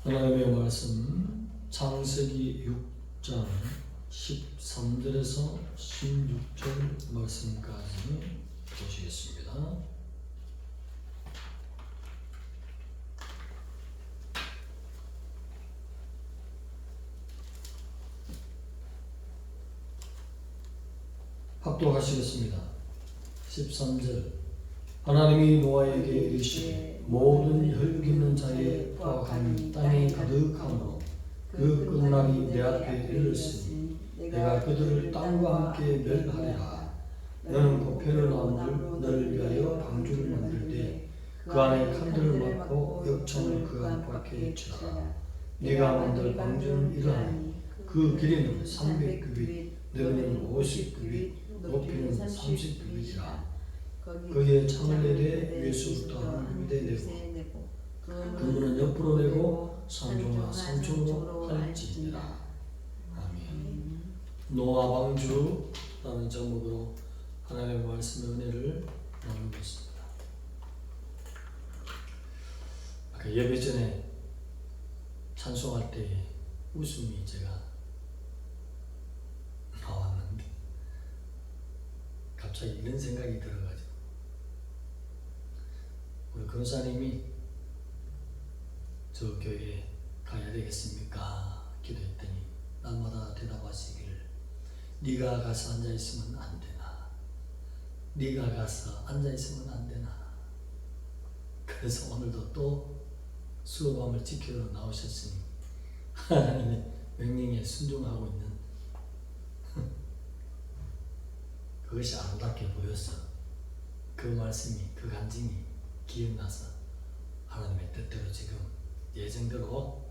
하나님의 말씀 창세기 6장 13절에서 16절 말씀까지 보시겠습니다. 합독하시겠습니다. 13절 하나님이 노아에게 이르시되 모든 혈육 있는 자의 포악함이 땅에 가득하므로 그 끝날이 내 앞에 이르렀으니 내가 그들을 땅과 함께 멸하리라. 너는 보편을 나무를 너를 위하여 방주를 만들 때 그 안에 칸들을 막고 역청을 그 안팎에 치라. 네가 만들 방주는 이러하니 그 길이는 300규빗, 넓이는 50규빗, 높이는 30규빗이라. 거기에 창을 내되 위에서부터 한 규빗에 내고 그문은 옆으로 내고 상중하 상중으로 할지니라. 아멘. 노아 방주라는 제목으로 하나님의 말씀의 은혜를 나누겠습니다. 아까 예배 전에 찬송할 때 웃음이 제가 나왔는데 갑자기 이런 생각이 들어가지고 우리 권사님이 저 교회에 가야 되겠습니까? 기도했더니 날마다 대답하시기를 네가 가서 앉아있으면 안 되나? 네가 가서 앉아있으면 안 되나? 그래서 오늘도 또 수업함을 지키러 나오셨으니 하나님의 명령에 순종하고 있는 그것이 아름답게 보여서 그 말씀이 그 간증이 기억나서 하나님의 뜻대로 지금 예정대로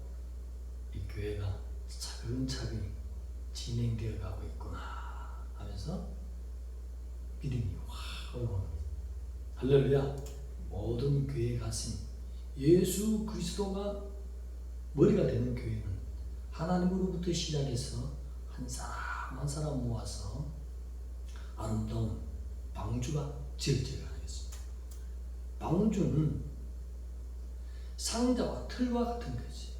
이 교회가 차근차근히 진행되어 가고 있구나 하면서 믿음이 확 올라옵니다. 할렐루야. 모든 교회에 가신 예수 그리스도가 머리가 되는 교회는 하나님으로부터 시작해서 한 사람 한 사람 모아서 아름다운 방주가 지어져야 하겠습니다. 방주는 상자와 틀과 같은 거지.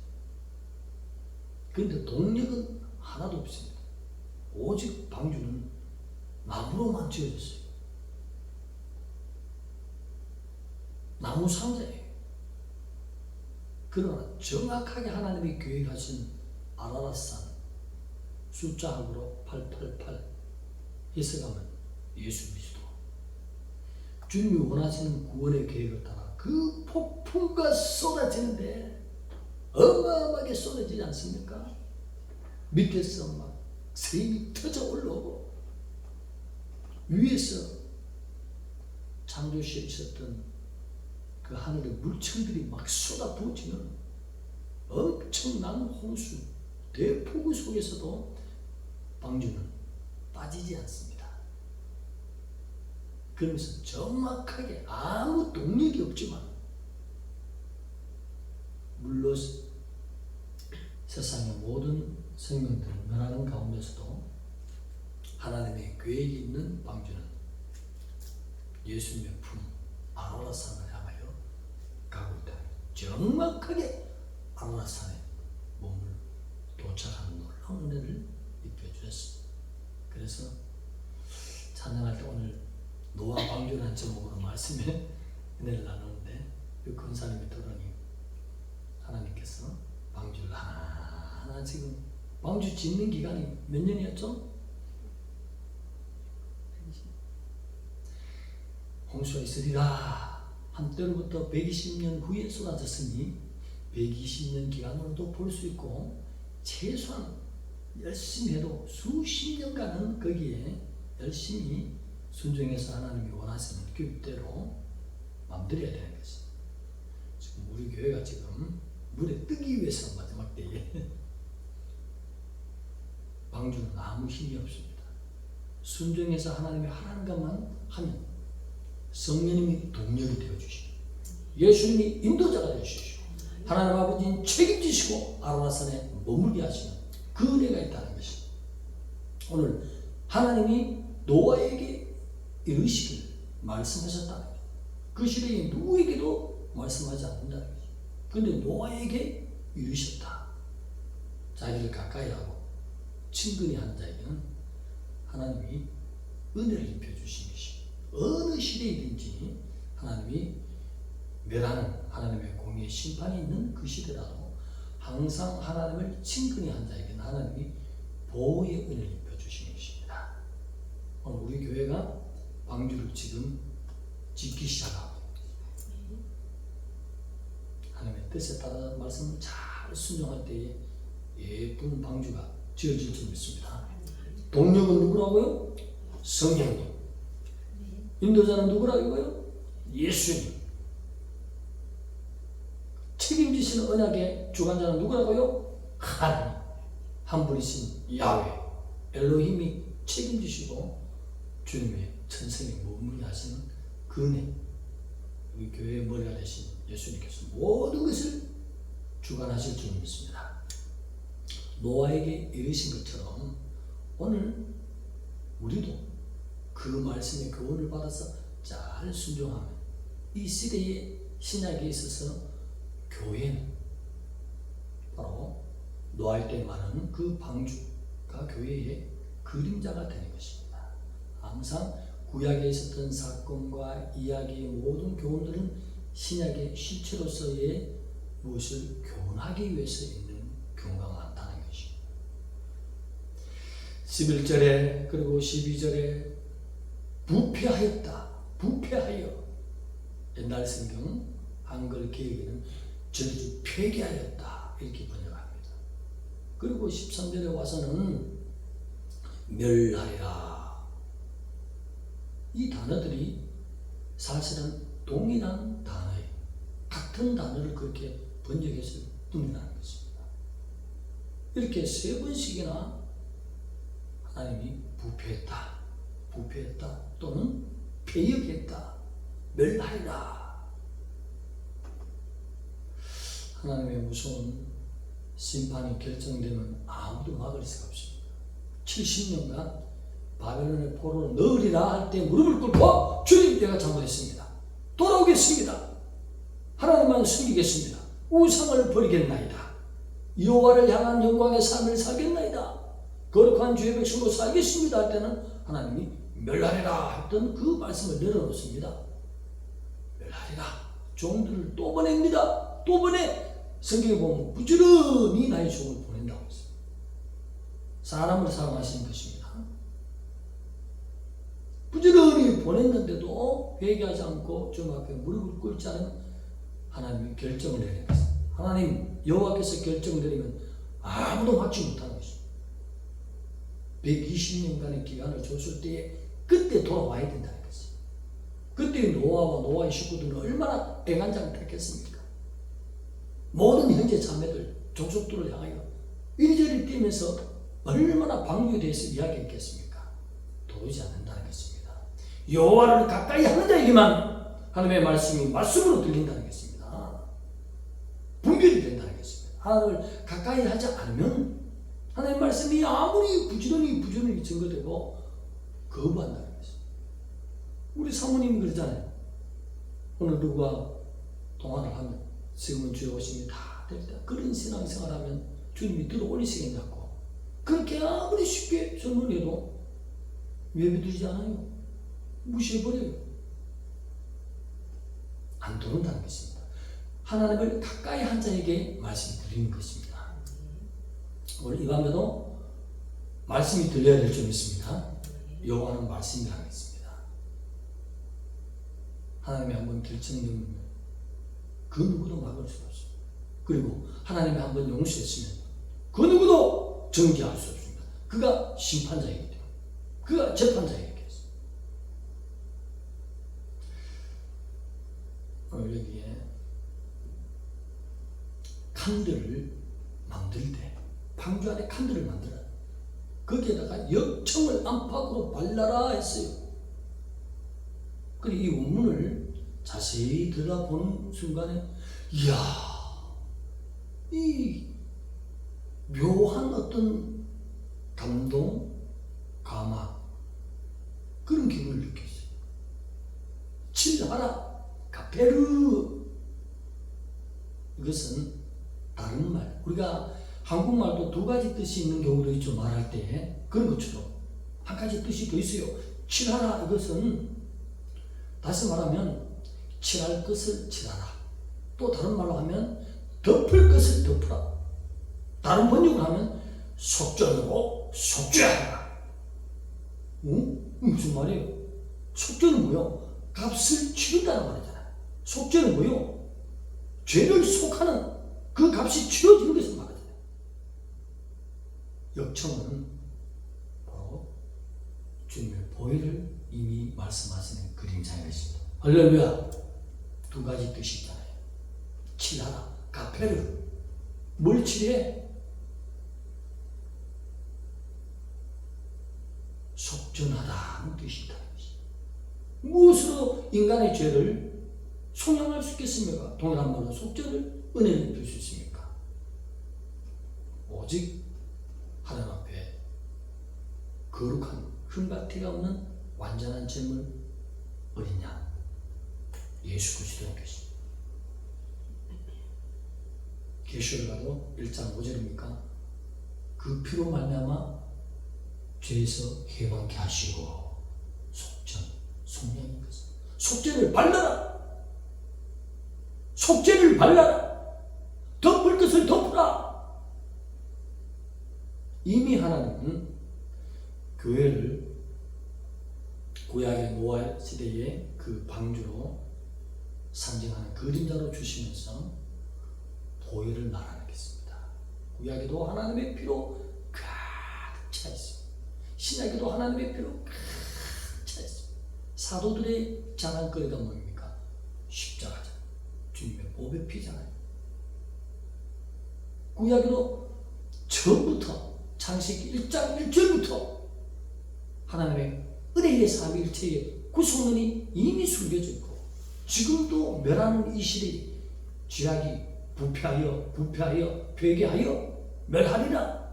그런데 동력은 하나도 없습니다. 오직 방주는 나무로만 지어졌어요. 나무 상자예요. 그러나 정확하게 하나님의 교회에 가신 아라랏산 숫자학으로 888 해석하면 예수 그리스도 주님이 원하시는 구원의 계획을 따라 그 폭풍과 쏟아지는데 어마어마하게 쏟아지지 않습니까? 밑에서 막 샘이 터져 올라오고 위에서 창조시에 있었던 그 하늘의 물청들이 막 쏟아부어지는 엄청난 홍수, 대폭우 속에서도 방주는 빠지지 않습니다. 그러면서 정확하게 아무 동력이 없지만 물론 세상의 모든 생명들을 멸하는 가운데서도 하나님의 계획이 있는 방주는 예수님의 품 아라랏산을 향하여 가고 있다. 정확하게 아라랏산에 몸을 도착하는 놀라운 은혜를 입혀주셨습니다. 그래서 찬양할 때 오늘 노아 방주라는 제목으로 말씀에 은혜를 나누는데 그 권사님의 토론이 하나님께서 방주를 하나 지금 방주 짓는 기간이 몇 년이었죠? 홍수가 있으리라. 한때로부터 120년 후에 쏟아졌으니 120년 기간으로도 볼 수 있고 최소한 열심히 해도 수십 년간은 거기에 열심히 순종해서 하나님이 원하시는 규칙대로 만들어야 되는 것이. 지금 우리 교회가 지금 물에 뜨기 위해서 마지막 때에 방주는 아무 힘이 없습니다. 순종해서 하나님이 하라는 것만 하면 성령님이 동력이 되어주시고 예수님이 인도자가 되어주시고 하나님 아버지는 책임지시고 아라랏산에 머물게 하시는 그 은혜가 있다는 것이 오늘 하나님이 노아에게 이르시기를 말씀하셨다는 거예요. 그 시대에 누구에게도 말씀하지 않는다는 거죠. 그런데 노아에게 이루셨다. 자기를 가까이 하고 친근히 한 자에게는 하나님이 은혜를 입혀주신 것이 어느 시대이든지 하나님이 멸하는 하나님의 공의의 심판이 있는 그 시대라도 항상 하나님을 친근히 한 자에게는 하나님이 보호의 은혜를 입혀주시는 것입니다. 오늘 우리 교회가 방주를 지금 짓기 시작하고 하나님의 뜻에 따라 말씀을 잘 순종할 때에 예쁜 방주가 지어질 줄 믿습니다. 동력은 누구라고요? 성령님. 인도자는 누구라고요? 예수님. 책임지시는 언약의 주관자는 누구라고요? 하나님. 한 분이신 야훼 엘로힘이 책임지시고 주님의 천성에 머무르게 하시는 그 은혜, 우리 교회의 머리가 되신 예수님께서 모든 것을 주관하실 줄 믿습니다. 노아에게 이르신 것처럼 오늘 우리도 그 말씀의 교훈을 받아서 잘 순종하면 이 시대의 신약에 있어서 교회는 바로 노아의 때 말하는 그 방주가 교회의 그림자가 되는 것입니다. 항상 구약에 있었던 사건과 이야기의 모든 교훈들은 신약의 실체로서의 무엇을 교훈하기 위해서 있는 경우가 많다는 것입니다. 11절에 그리고 12절에 부패하여 옛날 성경 한글 개혁에는 저주 폐기하였다 이렇게 번역합니다. 그리고 13절에 와서는 멸하리라. 이 단어들이 사실은 동일한 단어예요. 같은 단어를 그렇게 번역해서 뜻하는 것입니다. 이렇게 세 번씩이나 하나님이 부패했다 또는 폐역했다, 멸하리라. 하나님의 무서운 심판이 결정되면 아무도 막을 수가 없습니다. 70년간 바벨론의 포로로 넣으리라 할 때 무릎을 꿇고 주님 내가 잘못했습니다. 돌아오겠습니다. 하나님만 숨기겠습니다. 우상을 버리겠나이다. 여호와를 향한 영광의 삶을 살겠나이다. 거룩한 주의 백성으로 살겠습니다 할 때는 하나님이 멸하리라 했던 그 말씀을 내려놓습니다. 멸하리라. 종들을 또 보냅니다. 또 보내. 성경에 보면 부지런히 나의 종을 보낸다고 했습니다. 사람을 사랑하시는 것입니다. 부지런히 보냈는데도 회개하지 않고 주 앞에 무릎을 꿇지 않은 하나님이 결정을 내리는 것입니다. 하나님 여호와께서 결정을 내리면 아무도 막지 못하는 것입니다. 120년간의 기간을 줬을 때에 그때 돌아와야 된다는 것입니다. 그때 노아와 노아의 식구들은 얼마나 애간장을 택했습니까? 모든 형제 자매들 족속들을 향하여 이리저리 뛰면서 얼마나 방주에 대해서 이야기했겠습니까? 도우지 않는다는 것입니다. 여호와를 가까이 하는 자에게만 하나님의 말씀이 말씀으로 들린다는 것입니다. 분별이 된다는 것입니다. 하나님을 가까이 하지 않으면 하나님의 말씀이 아무리 부지런히 증거되고 거부한다는 것입니다. 우리 사모님이 그러잖아요. 오늘 누가 통화를 하면 지금은 주의 오심이 다 됐다. 그런 신앙생활하면 주님이 들어올리시겠냐고. 그렇게 아무리 쉽게 설명해도 예배드리지 않아요. 무시해버려요. 안 들어온다는 것입니다. 하나님을 가까이 한 자에게 말씀을 드리는 것입니다. 오늘 이 밤에도 말씀이 들려야 될 줄 믿습니다. 여호와는 말씀이라는 것입니다. 하나님이 한번 결정되면 그 누구도 막을 수가 없습니다. 그리고 하나님이 한번 용서했으면 그 누구도 정죄할 수 없습니다. 그가 심판자이기 때문에, 그가 재판자이기 때문에. 오늘 여기에 칸들을 만들 때 방주 안에 칸들을 만들어요. 거기에다가 역청을 안팎으로 발라라 했어요. 그리고 이 원문을 자세히 들여다보는 순간에 이야, 이 묘한 어떤 감동, 감화 그런 기분을 느꼈어요. 칠하라, 카페르. 이것은 다른 말. 우리가 한국말도 두 가지 뜻이 있는 경우도 있죠. 말할 때. 그런 것처럼 한 가지 뜻이 더 있어요. 칠하라. 이것은 다시 말하면 칠할 것을 칠하라. 또 다른 말로 하면 덮을 것을 덮으라. 다른 번역을 하면 속전으로 속죄하라. 무슨 말이에요? 속죄는 뭐요? 값을 치른다는 말이잖아요. 속죄는 뭐요? 죄를 속하는 그 값이 치러지는 것을 말하잖아요. 역청은 바로 주님의 보혈을 이미 말씀하시는 그림자인 것입니다. 할렐루야. 두 가지 뜻이 있잖아요. 칠하라. 가페르. 뭘 칠해? 속전하다는 뜻이 있다는 것입니다. 무엇으로 인간의 죄를 속량할 수 있겠습니까? 동일한 말로 속전을 은혜를 입힐 수 있습니까? 오직 하나님 앞에 거룩한 흠과 티가 없는 완전한 제물 어린 양 예수 그리스도인 것입니다. 계시록가도 1장 5절입니까? 그 피로 말미암아 죄에서 해방케 하시고 속전, 속량인 것입니다. 속죄를 발라라. 속죄를 발라라. 덮을 것을 덮으라. 이미 하나님은 교회를 구약의 노아 시대의 그 방주로 상징하는 그림자로 주시면서 보혈을 말하겠습니다. 구약에도 하나님의 피로 가득 차 있습니다. 신약에도 하나님의 피로 가득 차 있습니다. 사도들의 자랑거리가 뭡니까? 십자가잖아요. 주님의 보배 피잖아요. 구약에도 처음부터 창세기 1장 1절부터 하나님의 은혜의 삼위일체의 구속론이 이미 숨겨져 있고 지금도 멸하는 이 시대에 죄악이 부패하여 회개하여 멸하리라.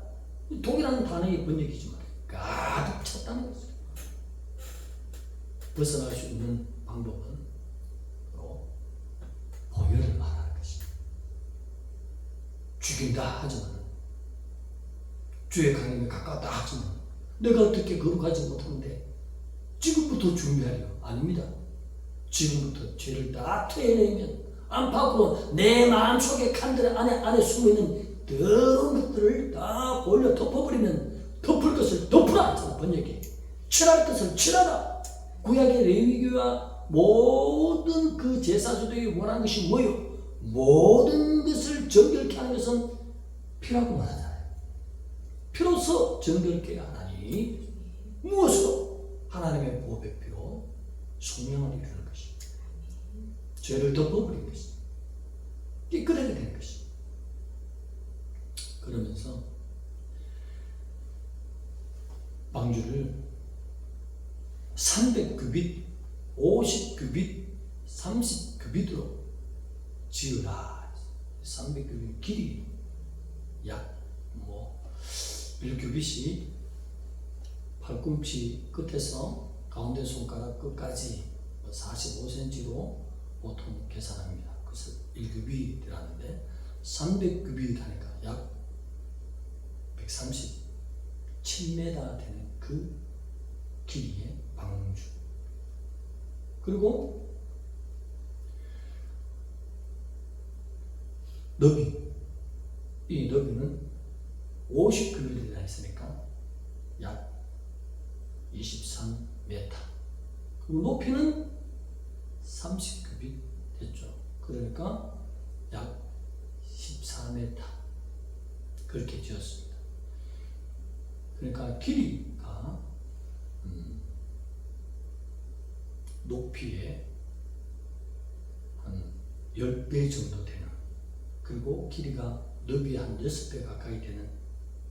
동일한 단어의 번역이지만 가득 찼다는 것이죠. 벗어날 수 있는 방법은 바로 보혈을 말하는 것입니다. 죽인다 하지만 주의 강림에 가까웠다 하지만 내가 어떻게 거룩하지 못하는데 지금부터 준비하려? 아닙니다. 지금부터 죄를 다 토해내면 안팎으로 내 마음속에 칸들 안에 숨어있는 더러운 것들을 다 보일러 덮어버리면 덮을 것을 덮으라 하잖아. 번역이 칠할 것을 칠하라. 구약의 레위기와 모든 그 제사주들이 원하는 것이 뭐요? 모든 것을 정결케 하는 것은 피라고 말하잖아요. 피로서 정결케 하나니 무엇으로? 하나님의 보배 피로 속량을 이루는 것입니다. 죄를 덮어버린 것입니다. 깨끗하게 되는 것입니다. 그러면서 방주를 300규빗, 50규빗, 30규빗으로 지으라. 300규빗 길이 약 1규빗이 팔꿈치 끝에서 가운데 손가락 끝까지 45cm로 보통 계산합니다. 그래서 1규빗이라는데 300규빗 하니까 약 137m 되는 그 길이의 방주. 그리고 너비. 이 너비는 50규빗이라 했으니까 약 23m. 그리고 높이는 30규빗 됐죠. 그러니까 약 14m. 그렇게 지었습니다. 그러니까 길이가 높이에 한 10배 정도 되는, 그리고 길이가 너비의 한 6배 가까이 되는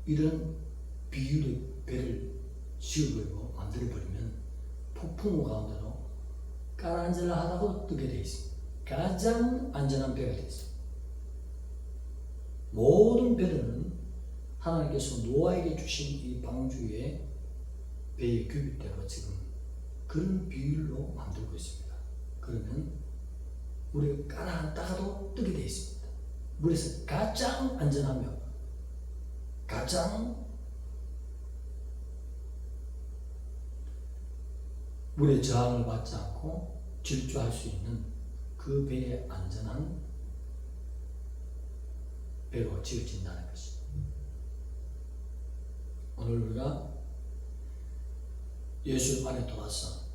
이런 비율의 배를 지어버리고 만들어버리면 폭풍우 가운데로 까란질라 하다고 뜨게 되어 있습니다. 가장 안전한 배가 되어 있습니다. 모든 배들은 하나님께서 노아에게 주신 이 방주의 배의 규빗대로 지금 그런 비율로 만들고 있습니다. 그러면 우리가 까라앉다가도 뜨게 되어 있습니다. 물에서 가장 안전하며 가장 물의 저항을 받지 않고 질주할 수 있는 그 배의 안전한 배로 지어진다는 것입니다. 오늘 우리가 예수 안에 돌아서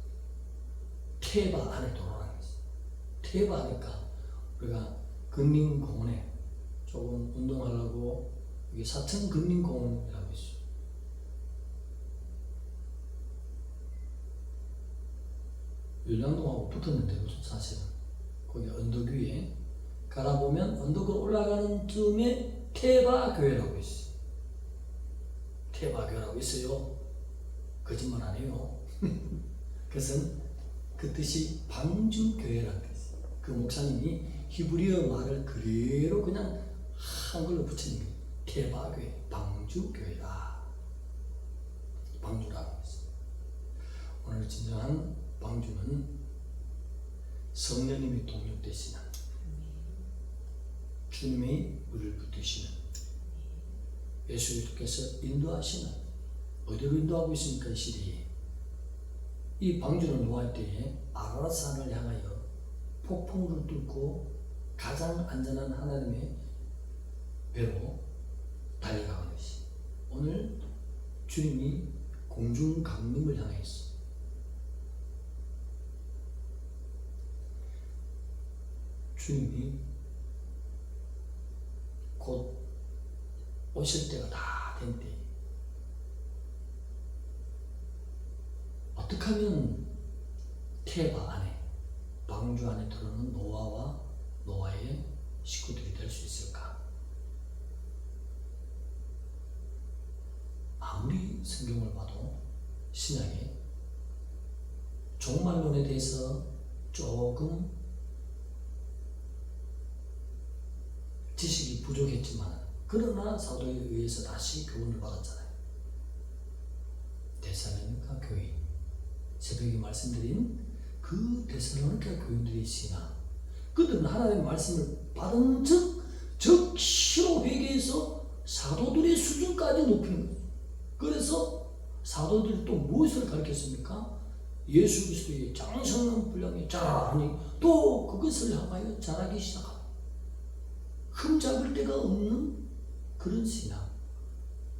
테바 안에 돌아가는 것입니다. 테바 하니까 우리가 근린공원에 조금 운동하려고 여기 사천 근린공원이라고 있어요. 율량동하고 붙었는데 사실은 거기 언덕 위에 가라보면 언덕을 올라가는 쯤에 테바 교회라고 있어요. 테바 교회라고 있어요. 거짓말 안 해요. 그것은 그 뜻이 방주 교회라는 뜻이에요. 그 목사님이 히브리어 말을 그대로 그냥 한글로 붙이는 게 테바 교회, 방주 교회다. 방주라고 했어요. 오늘 진정한 방주는 성령님이 동력되시는 주님이 우리를 붙드시는 예수님께서 인도하시는 어디로 인도하고 있습니까? 이 시대에 이 방주는 노아의 때에 아라랏산을 향하여 폭풍우를 뚫고 가장 안전한 하나님의 배로 달려가는 것이 오늘 주님이 공중 강림을 향했어. 주님이 곧 오실 때가 다 된 때 어떻게 하면 테바 안에 방주 안에 들어오는 노아와 노아의 식구들이 될 수 있을까? 아무리 성경을 봐도 신약에 종말론에 대해서 조금 지식이 부족했지만 그러나 사도에 의해서 다시 교훈을 받았잖아요. 데살로니가 교인, 새벽에 말씀드린 그 데살로니가 교인들의 신앙, 그들은 하나님의 말씀을 받은 즉시로 회개해서 사도들의 수준까지 높이는 거예요. 그래서 사도들이 또 무엇을 가르쳤습니까? 예수 그리스도의 장성한 분량에 자라니 또 그것을 향하여 자라기 시작합니다. 흠잡을 데가 없는 그런 신앙,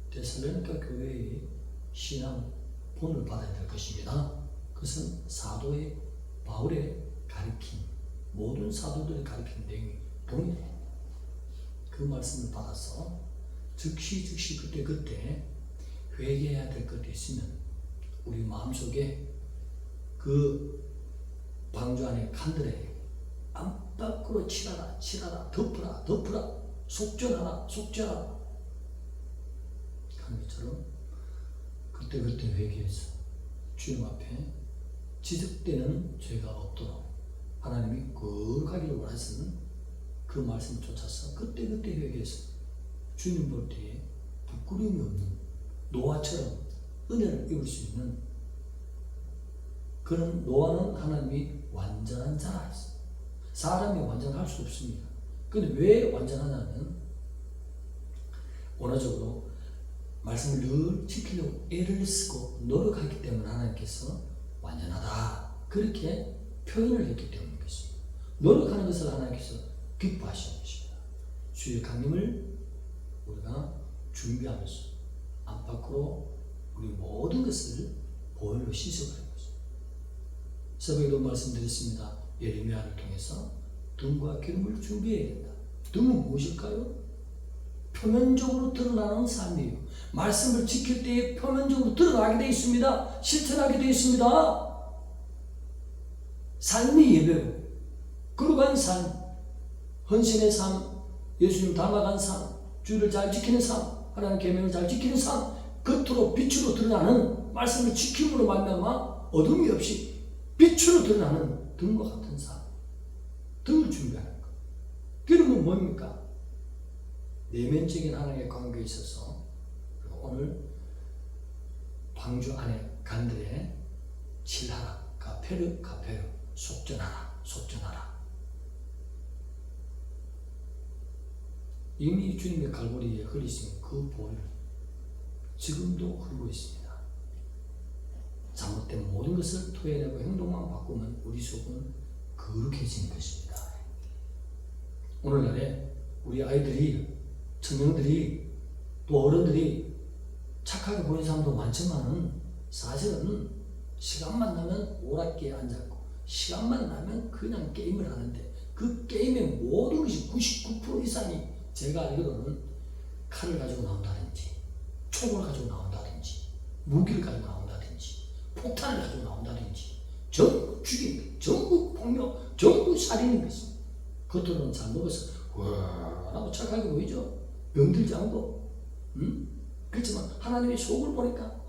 데살로니가 교회의 신앙 본을 받아야 될 것입니다. 그것은 사도의 바울의 가르침, 모든 사도들의 가르침 내용이 동일해요. 그 말씀을 받아서 즉시 그때 회개해야 될 것이 있으면 우리 마음속에 그 방주 안에 칸들에 안팎으로 칠하라, 덮으라, 속전하라 하는 것처럼 그때 회개해서 주님 앞에 지적되는 죄가 없도록 하나님이 거룩하기를 원하시는 그 말씀을 쫓아서 그때 회개해서 주님 볼 때에 부끄러움이 없는 노아처럼 은혜를 입을 수 있는 그런 노아는 하나님이 완전한 자라 했어요. 사람이 완전할 수 없습니다. 근데 왜 완전하냐면 원어적으로 말씀을 늘 지키려고 애를 쓰고 노력하기 때문에 하나님께서 완전하다 그렇게 표현을 했기 때문인 것입니다. 노력하는 것을 하나님께서 기뻐하시는 것입니다. 주의 강림을 우리가 준비하면서 안팎으로 우리 모든 것을 보혈로 씻어버리는 것입니다. 새벽에도 말씀드렸습니다. 예레미야를 통해서 등과 기름을 준비해야 된다. 등은 무엇일까요? 표면적으로 드러나는 삶이에요. 말씀을 지킬 때에 표면적으로 드러나게 되어 있습니다. 실천하게 되어 있습니다. 삶이 예배요. 거룩한 삶, 헌신의 삶, 예수님 닮아간 삶, 주를 잘 지키는 삶, 하나님 계명을 잘 지키는 삶, 겉으로 빛으로 드러나는 말씀을 지킴으로 말미암아 어둠이 없이 빛으로 드러나는 등과 같은 삶, 등을 준비하는 것. 기름은 뭡니까? 내면적인 하나님의 관계에 있어서 오늘 방주 안에 간들에 칠하라, 가페르, 속전하라. 이미 주님의 갈보리에 흘리신 그 보혈 지금도 흐르고 있습니다. 잘못된 모든 것을 토해내고 행동만 바꾸면 우리 속은 거룩해지는 것입니다. 오늘날에 우리 아이들이, 청년들이, 또 어른들이 착하게 보이는 사람도 많지만 사실은 시간만 나면 오락기에 앉았고 시간만 나면 그냥 게임을 하는데 그 게임의 모든 것이 99% 이상이 제가 알기로는 칼을 가지고 나온다든지 총을 가지고 나온다든지 무기를 가지고 나온다든지 폭탄을 가지고 나온다든지 전부 죽임, 전부 폭력, 전부 살인인 것입니다. 겉으로는 잘 먹어서 하고 착하게 보이죠. 병들지 않고. 그렇지만 하나님의 속을 보니까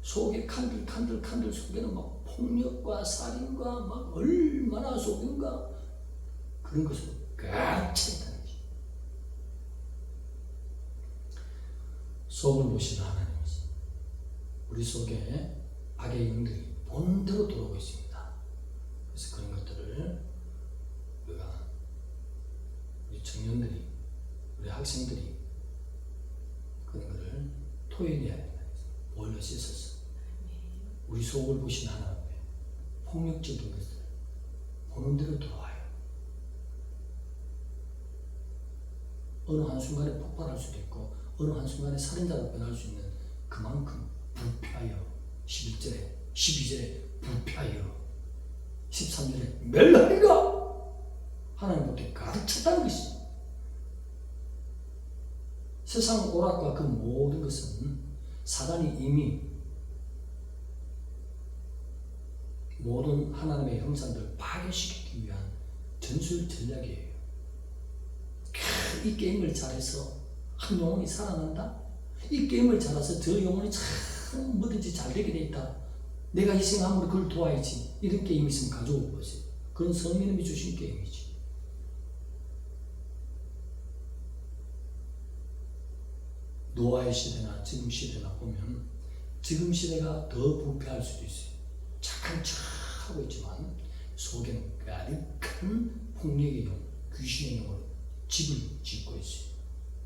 속에 칸들 속에는 막 폭력과 살인과 막 얼마나 속인가 그런 것으로 가득 차 있다는 것입니다. 속을 보시는 하나님이시. 우리 속에 악의 영들이 본대로 들어오고 있습니다. 그래서 그런 것들을 우리 청년들이, 우리 학생들이 그런 것을 토해내야 된다. 보일러 씻어서 우리 속을 보시는 하나님 앞에 폭력적인 것들 보는 대로 들어와요. 어느 한순간에 폭발할 수도 있고 어느 한순간에 살인자로 변할 수 있는 그만큼 불피하여 11절에 12절에 불피하여 13절에 멸하리라 하나님께 가득 찼다는 것입니다. 세상 오락과 그 모든 것은 사단이 이미 모든 하나님의 형상들을 파괴시키기 위한 전술 전략이에요. 이 게임을 잘해서 한 영혼이 살아난다? 이 게임을 잘해서 저 영혼이 참 뭐든지 잘 되게 돼 있다. 내가 희생함으로 그걸 도와야지. 이런 게임이 있으면 가져올 것이에요. 그건 성령님이 주신 게임이지. 노아의 시대나 지금 시대나 보면 지금 시대가 더 부패할 수도 있어요. 착한 척 하고 있지만 속에는 가득한 폭력의 영, 귀신의 영으로 집을 짓고 있어요.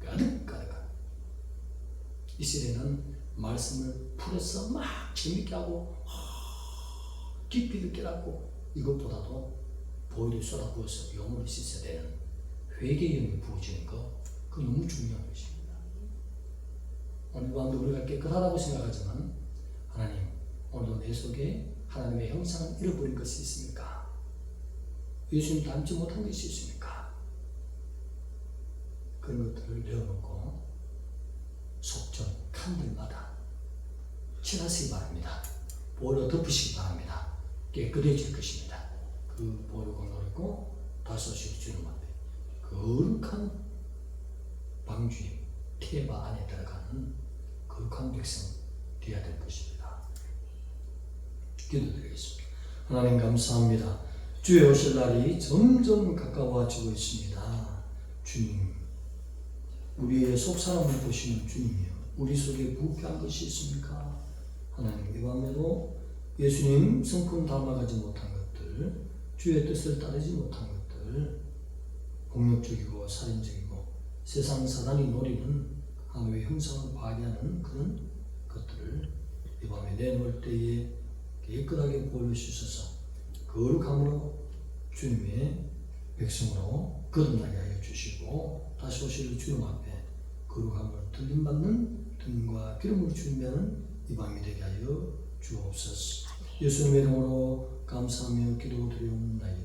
가득가득한. 이 시대는 말씀을 풀어서 막 재밌게 하고 깊이 듣게 하고 이것보다도 보혈을 쏟아부어서 영혼을 씻어야 되는 회개의 영이 부어지는 거 그거 너무 중요한 것입니다. 오늘 밤도 우리가 깨끗하다고 생각하지만 하나님 오늘도 내 속에 하나님의 형상을 잃어버린 것이 있습니까? 예수님 닮지 못한 것이 있습니까? 그런 것들을 내어놓고 속전 칸들마다 칠하시기 바랍니다. 보혈로 덮으시기 바랍니다. 깨끗해질 것입니다. 그 보혈을 건너리고 다섯이 주님 앞에 거룩한 방주의 테바 안에 들어가는 거룩한 백성 되어야 될 것입니다. 기도드리겠습니다. 하나님 감사합니다. 주의 오실 날이 점점 가까워지고 있습니다. 주님, 우리의 속사람을 보시는 주님이요, 우리 속에 부패한 것이 있습니까? 하나님, 이 밤에도 예수님 성품 닮아가지 못한 것들, 주의 뜻을 따르지 못한 것들, 폭력적이고 살인적이고 세상 사단이 노리는 하나님의 형상을 파괴하는 그런 것들을 이 밤에 내놓을 때에 깨끗하게 보여 주셔서 거룩함으로 주님의 백성으로 거듭나게 하여 주시고 다시 오실 주님 앞에 거룩함을 들림받는 등과 기름으로 준비하는 이 밤이 되게 하여 주옵소서. 예수님의 이름으로 감사하며 기도드리옵나이다.